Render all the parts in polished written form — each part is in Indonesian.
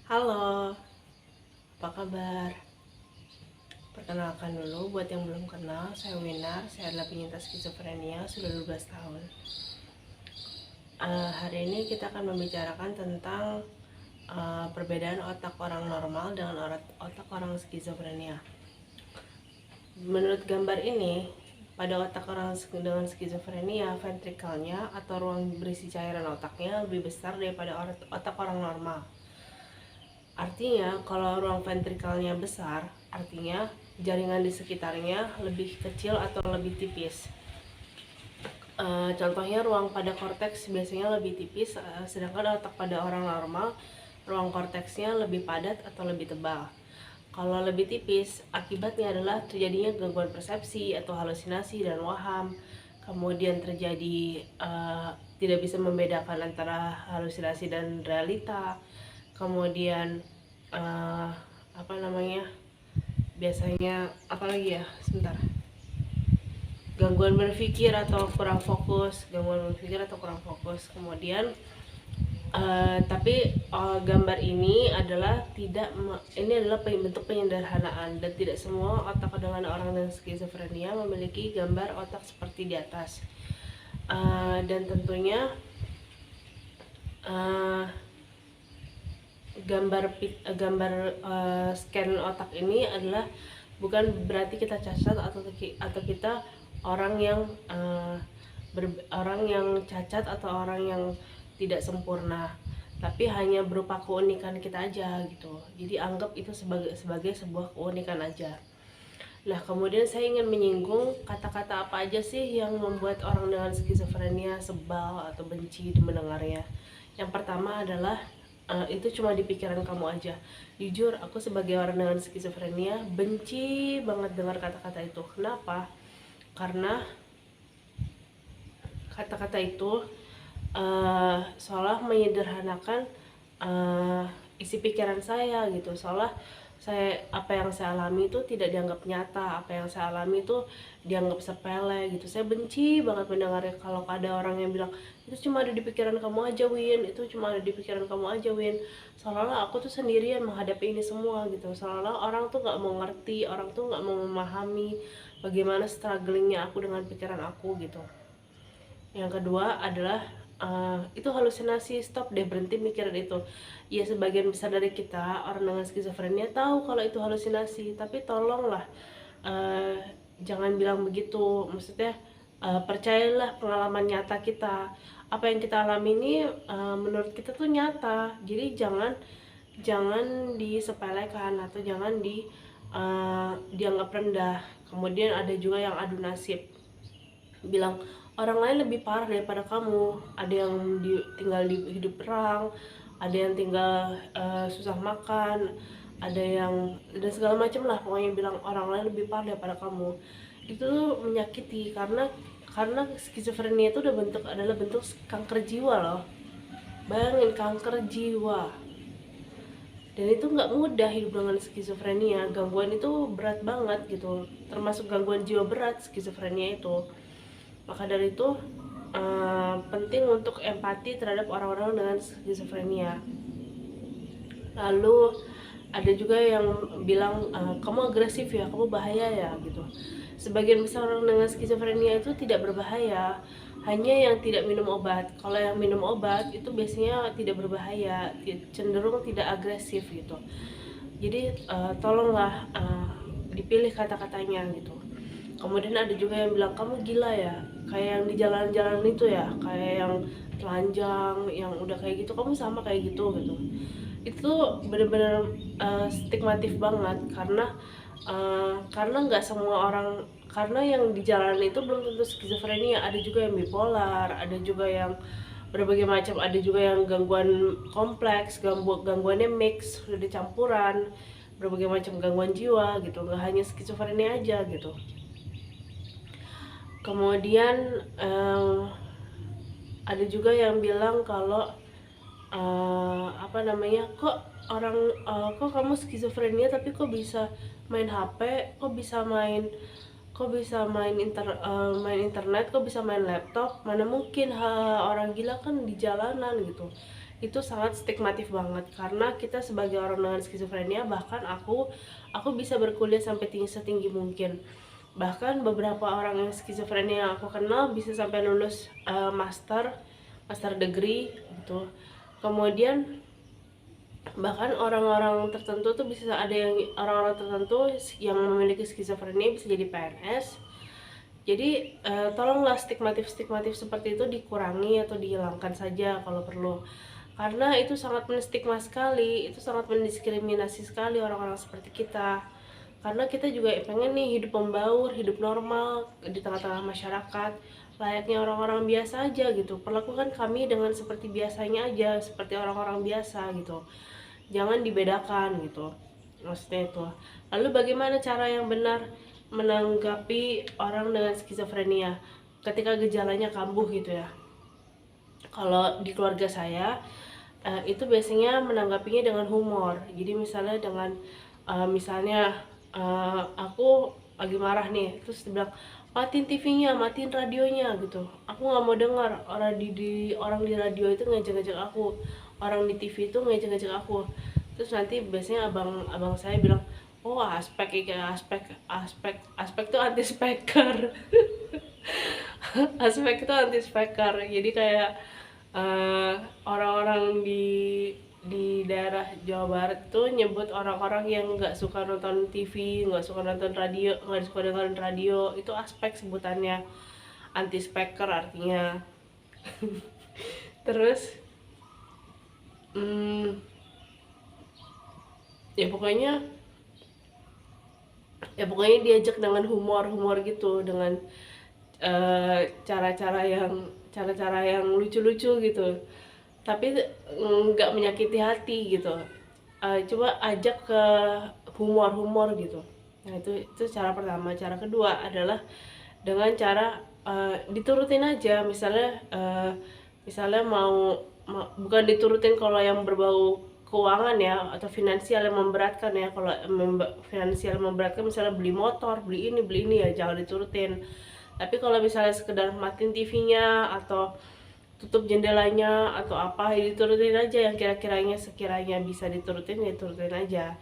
Halo, apa kabar? Perkenalkan dulu buat yang belum kenal, saya Winar, saya adalah penyintas skizofrenia sudah 12 tahun. Hari ini kita akan membicarakan tentang perbedaan otak orang normal dengan otak orang skizofrenia. Menurut gambar ini, pada otak orang dengan skizofrenia, ventrikelnya atau ruang berisi cairan otaknya lebih besar daripada otak orang normal. Artinya, kalau ruang ventrikelnya besar, artinya jaringan di sekitarnya lebih kecil atau lebih tipis. Contohnya ruang pada korteks biasanya lebih tipis, sedangkan otak pada orang normal, ruang korteksnya lebih padat atau lebih tebal. Kalau lebih tipis, akibatnya adalah terjadinya gangguan persepsi atau halusinasi dan waham. Kemudian terjadi tidak bisa membedakan antara halusinasi dan realita. Kemudian biasanya apalagi ya, sebentar, gangguan berpikir atau kurang fokus, kemudian gambar ini adalah bentuk penyederhanaan, dan tidak semua otak dengan orang dengan skizofrenia memiliki gambar otak seperti di atas. Dan tentunya gambar scan otak ini adalah bukan berarti kita cacat atau kita orang yang cacat atau orang yang tidak sempurna, tapi hanya berupa keunikan kita aja gitu. Jadi anggap itu sebagai sebuah keunikan aja. Nah, kemudian saya ingin menyinggung kata-kata apa aja sih yang membuat orang dengan skizofrenia sebal atau benci mendengarnya. Yang pertama adalah itu cuma di pikiran kamu aja. Jujur, aku sebagai orang dengan skizofrenia benci banget dengar kata-kata itu. Kenapa? Karena kata-kata itu seolah menyederhanakan isi pikiran saya gitu. Seolah apa yang saya alami itu tidak dianggap nyata, apa yang saya alami itu dianggap sepele gitu. Saya benci banget mendengarnya. Kalau ada orang yang bilang itu cuma ada di pikiran kamu aja, Win, itu cuma ada di pikiran kamu aja, Win, seolah-olah aku tuh sendirian menghadapi ini semua gitu. Seolah-olah orang tuh nggak mau ngerti, orang tuh nggak mau memahami bagaimana strugglingnya aku dengan pikiran aku gitu. Yang kedua adalah itu halusinasi. Stop deh, berhenti mikirin itu. Ya, sebagian besar dari kita orang dengan skizofrenia tahu kalau itu halusinasi, tapi tolonglah jangan bilang begitu. Maksudnya percayalah pengalaman nyata kita. Apa yang kita alami ini menurut kita tuh nyata. Jadi jangan disepelekan atau jangan dianggap rendah. Kemudian ada juga yang adu nasib, bilang orang lain lebih parah daripada kamu. Ada yang tinggal di hidup perang, ada yang tinggal susah makan, ada yang dan segala macam lah, pokoknya bilang orang lain lebih parah daripada kamu. Itu menyakiti, karena skizofrenia itu adalah bentuk kanker jiwa loh. Bayangin, kanker jiwa. Dan itu nggak mudah hidup dengan skizofrenia. Gangguan itu berat banget gitu, termasuk gangguan jiwa berat skizofrenia itu. Maka dari itu penting untuk empati terhadap orang-orang dengan skizofrenia. Lalu ada juga yang bilang kamu agresif ya, kamu bahaya ya gitu. Sebagian besar orang dengan skizofrenia itu tidak berbahaya, hanya yang tidak minum obat. Kalau yang minum obat itu biasanya tidak berbahaya, cenderung tidak agresif gitu. Jadi tolonglah dipilih kata-katanya gitu. Kemudian ada juga yang bilang kamu gila ya, kayak yang di jalan-jalan itu ya, kayak yang telanjang, yang udah kayak gitu, kamu sama kayak gitu gitu. Itu benar-benar stigmatif banget, karena nggak semua orang, karena yang di jalan itu belum tentu skizofrenia. Ada juga yang bipolar, ada juga yang berbagai macam, ada juga yang gangguan kompleks, gangguannya mix, udah campuran berbagai macam gangguan jiwa gitu, nggak hanya skizofrenia aja gitu. Kemudian ada juga yang bilang kalau kok kamu skizofrenia tapi kok bisa main HP, kok bisa main internet, kok bisa main laptop. Mana mungkin, orang gila kan di jalanan gitu. itu sangat stigmatif banget, karena kita sebagai orang dengan skizofrenia, bahkan aku bisa berkuliah sampai setinggi mungkin. Bahkan beberapa orang yang skizofrenia yang aku kenal bisa sampai lulus master degree gitu. Kemudian bahkan orang-orang tertentu tuh bisa ada yang orang-orang tertentu yang memiliki skizofrenia bisa jadi PNS. Jadi tolonglah stigmatif seperti itu dikurangi atau dihilangkan saja kalau perlu, karena itu sangat menstigma sekali, itu sangat mendiskriminasi sekali orang-orang seperti kita. Karena kita juga pengen nih hidup membaur, hidup normal di tengah-tengah masyarakat, layaknya orang-orang biasa aja gitu. Perlakukan kami dengan seperti biasanya aja, seperti orang-orang biasa gitu. Jangan dibedakan gitu, maksudnya itu. Lalu bagaimana cara yang benar menanggapi orang dengan skizofrenia ketika gejalanya kambuh gitu ya? Kalau di keluarga saya itu biasanya menanggapinya dengan humor. Jadi misalnya dengan misalnya aku lagi marah nih, terus dia bilang matiin TV-nya, matiin radionya gitu. Aku nggak mau dengar orang di radio itu ngejek-ngejek aku, orang di TV itu ngejek-ngejek aku. Terus nanti biasanya abang saya bilang, oh aspek kayak aspek tuh anti speaker. Aspek itu anti speaker, jadi kayak orang-orang di daerah Jawa Barat tuh nyebut orang-orang yang nggak suka nonton TV, nggak suka nonton radio, nggak suka dengerin radio, itu aspek sebutannya, anti speaker artinya. Terus ya pokoknya diajak dengan humor gitu, dengan cara-cara yang lucu-lucu gitu, tapi nggak menyakiti hati gitu. Coba ajak ke humor gitu. Nah itu cara pertama. Cara kedua adalah dengan cara diturutin aja. Misalnya bukan diturutin kalau yang berbau keuangan ya, atau finansial yang memberatkan ya. Kalau finansial memberatkan, misalnya beli motor, beli ini ya jangan diturutin. Tapi kalau misalnya sekedar matiin TV-nya atau tutup jendelanya atau apa, ya diturutin aja yang sekiranya bisa diturutin, ya turutin aja.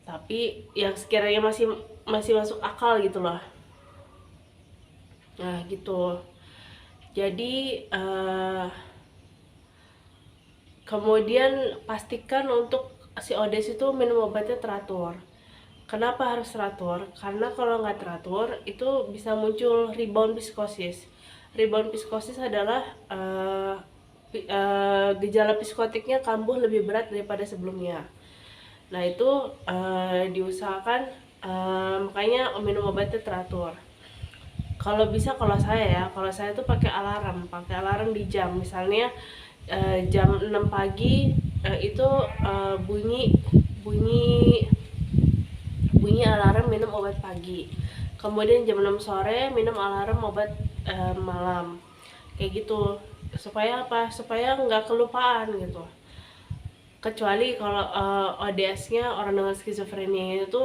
Tapi yang sekiranya masih masuk akal gitu loh. Nah gitu. Jadi kemudian pastikan untuk si ODS itu minum obatnya teratur. Kenapa harus teratur? Karena kalau nggak teratur itu bisa muncul rebound psikosis. Rebound psikosis adalah gejala psikotiknya kambuh lebih berat daripada sebelumnya. Nah itu diusahakan, makanya minum obatnya teratur. Kalau bisa, kalau saya tuh pakai alarm di jam. Misalnya jam 6 pagi itu bunyi alarm minum obat pagi. Kemudian jam 6 sore minum alarm obat malam. Kayak gitu. Supaya apa? Supaya nggak kelupaan gitu. Kecuali kalau ODS-nya orang dengan skizofrenia itu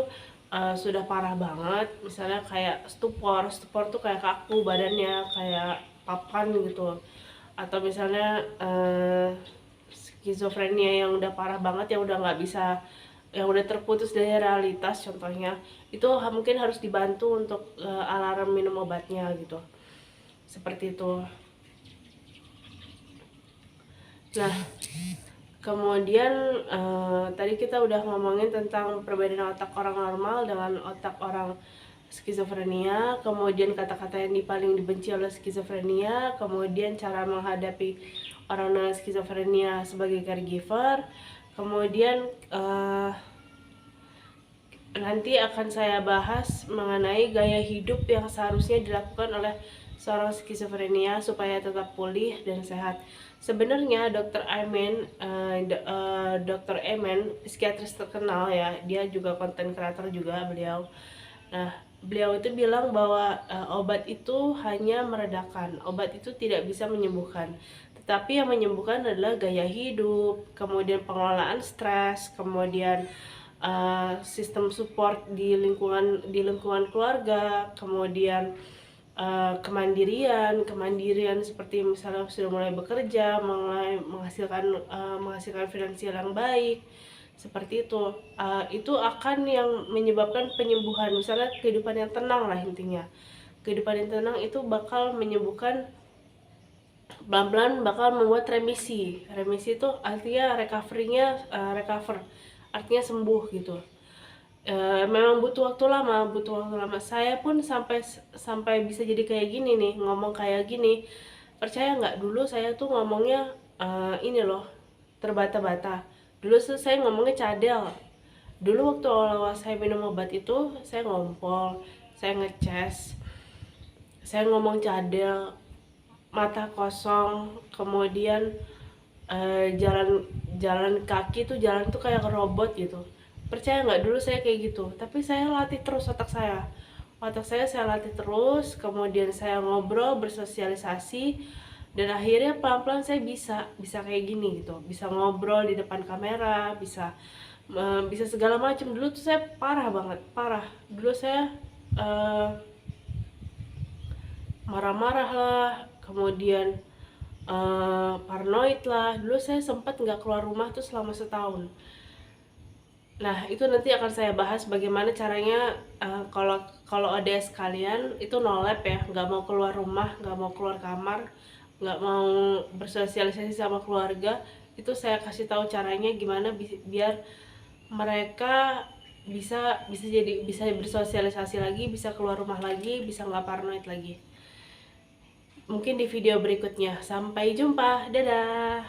sudah parah banget, misalnya kayak stupor tuh kayak kaku badannya, kayak papan gitu. Atau misalnya skizofrenia yang udah parah banget, yang udah nggak bisa, yang udah terputus dari realitas contohnya, itu mungkin harus dibantu untuk alarm minum obatnya gitu, seperti itu. Nah kemudian tadi kita udah ngomongin tentang perbedaan otak orang normal dengan otak orang skizofrenia, kemudian kata-kata yang paling dibenci oleh skizofrenia, kemudian cara menghadapi orang dengan skizofrenia sebagai caregiver. Kemudian nanti akan saya bahas mengenai gaya hidup yang seharusnya dilakukan oleh seorang skizofrenia supaya tetap pulih dan sehat. Sebenarnya Dr. Emen, psikiatris terkenal ya, dia juga konten kreator juga beliau. Nah, beliau itu bilang bahwa obat itu hanya meredakan, obat itu tidak bisa menyembuhkan. Tetapi yang menyembuhkan adalah gaya hidup, kemudian pengelolaan stres, kemudian sistem support di lingkungan keluarga, kemudian kemandirian seperti misalnya sudah mulai bekerja, mulai menghasilkan finansial yang baik, seperti itu. Itu akan yang menyebabkan penyembuhan, misalnya kehidupan yang tenang lah intinya. Kehidupan yang tenang itu bakal menyembuhkan, pelan-pelan bakal membuat remisi. Remisi itu artinya recover, artinya sembuh gitu. Memang butuh waktu lama. Saya pun sampai bisa jadi kayak gini nih, ngomong kayak gini. Percaya nggak, dulu saya tuh ngomongnya ini loh, terbata-bata. Dulu saya ngomongnya cadel. Dulu waktu awal-awal saya minum obat itu, saya ngompol, saya ngeces, saya ngomong cadel, mata kosong, kemudian jalan jalan kaki tuh, jalan tuh kayak robot gitu. Percaya nggak, dulu saya kayak gitu, tapi saya latih terus saya latih terus, kemudian saya ngobrol, bersosialisasi, dan akhirnya pelan-pelan saya bisa kayak gini gitu, bisa ngobrol di depan kamera, bisa segala macam. Dulu tuh saya parah banget, parah. Dulu saya marah-marah lah, kemudian paranoid lah. Dulu saya sempat nggak keluar rumah tuh selama setahun. Nah, itu nanti akan saya bahas bagaimana caranya, kalau ODS kalian itu no lab ya, nggak mau keluar rumah, nggak mau keluar kamar, nggak mau bersosialisasi sama keluarga. Itu saya kasih tahu caranya gimana biar mereka bisa bersosialisasi lagi, bisa keluar rumah lagi, bisa nggak paranoid lagi. Mungkin di video berikutnya. Sampai jumpa, dadah.